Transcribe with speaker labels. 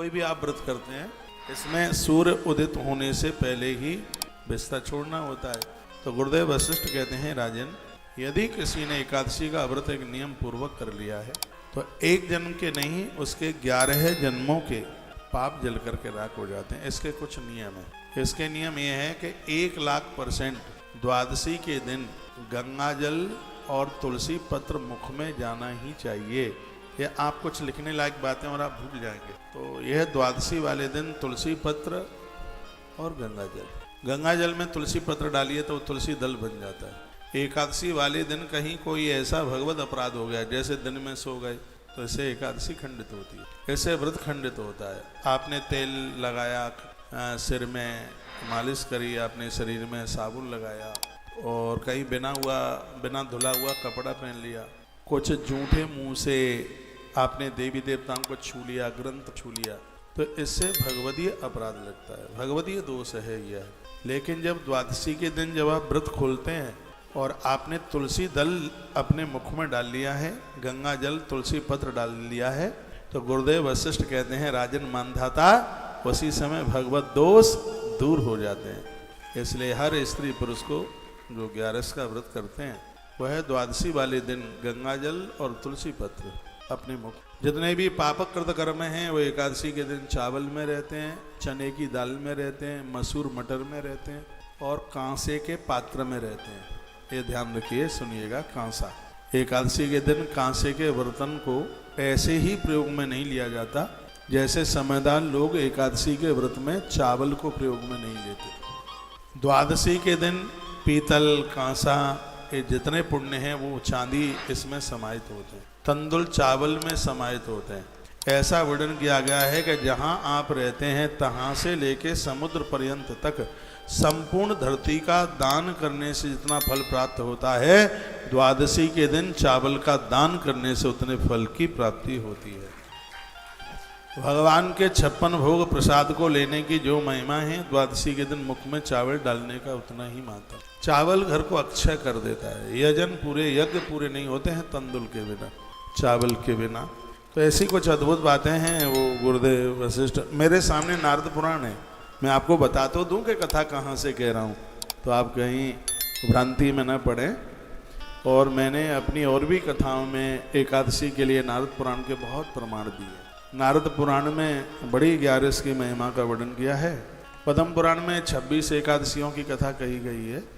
Speaker 1: कोई भी आप व्रत करते हैं, इसमें सूर्य उदित होने से पहले ही बिस्तर छोड़ना होता है। तो गुरुदेव वशिष्ठ कहते हैं, राजन, यदि किसी ने एकादशी का व्रत एक नियम पूर्वक कर लिया है तो एक जन्म के नहीं, उसके 11 जन्मों के पाप जल करके राख हो जाते हैं। इसके कुछ नियम हैं। इसके नियम ये हैं कि 1,00,000% द्वादशी के दिन गंगा जल और तुलसी पत्र मुख में जाना ही चाहिए। ये आप कुछ लिखने लायक बातें और आप भूल जाएंगे। तो यह द्वादशी वाले दिन तुलसी पत्र और गंगा जल, गंगा जल में तुलसी पत्र डालिए तो तुलसी दल बन जाता है। एकादशी वाले दिन कहीं कोई ऐसा भगवत अपराध हो गया, जैसे दिन में सो गए, तो इससे एकादशी खंडित होती है, इससे व्रत खंडित होता है। आपने तेल लगाया, सिर में मालिश करी, आपने शरीर में साबुन लगाया और कहीं बिना धुला हुआ कपड़ा पहन लिया, कुछ जूठे मुंह से आपने देवी देवताओं को छू लिया, ग्रंथ छू लिया, तो इससे भगवदीय अपराध लगता है, भगवदीय दोष है यह। लेकिन जब द्वादशी के दिन जब आप व्रत खोलते हैं और आपने तुलसी दल अपने मुख में डाल लिया है, गंगा जल तुलसी पत्र डाल लिया है, तो गुरुदेव वशिष्ठ कहते हैं, राजन मानधाता, उसी समय भगवत दोष दूर हो जाते हैं। इसलिए हर स्त्री पुरुष को जो 11 का व्रत करते हैं वह द्वादशी वाले दिन गंगा जल और तुलसी पत्र अपने मुख, जितने भी पापक कृत कर्म हैं वो एकादशी के दिन चावल में रहते हैं, चने की दाल में रहते हैं, मसूर मटर में रहते हैं और कांसे के पात्र में रहते हैं। ये ध्यान रखिए, सुनिएगा। कांसा, एकादशी के दिन कांसे के बर्तन को ऐसे ही प्रयोग में नहीं लिया जाता जैसे समझदार लोग एकादशी के व्रत में चावल को प्रयोग में नहीं लेते। द्वादशी के दिन पीतल, कांसा, ये जितने पुण्य हैं वो चांदी इसमें समाहित होते हैं, तंदुल चावल में समाहित होते हैं। ऐसा वर्णन किया गया है कि जहाँ आप रहते हैं तहाँ से लेके समुद्र पर्यंत तक संपूर्ण धरती का दान करने से जितना फल प्राप्त होता है, द्वादशी के दिन चावल का दान करने से उतने फल की प्राप्ति होती है। भगवान के 56 भोग प्रसाद को लेने की जो महिमा है, द्वादशी के दिन मुख में चावल डालने का उतना ही महत्व। चावल घर को अक्षय कर देता है। यज्ञ पूरे नहीं होते हैं तंदुल के बिना, चावल के बिना। तो ऐसी कुछ अद्भुत बातें हैं वो गुरुदेव वशिष्ठ। मेरे सामने नारद पुराण है, मैं आपको बता तो दूं कि कथा कहाँ से कह रहा हूँ, तो आप कहीं भ्रांति में न पड़े। और मैंने अपनी और भी कथाओं में एकादशी के लिए नारद पुराण के बहुत प्रमाण दिए। नारद पुराण में बड़ी 11 की महिमा का वर्णन किया है। पद्म पुराण में 26 एकादशियों की कथा कही गई है।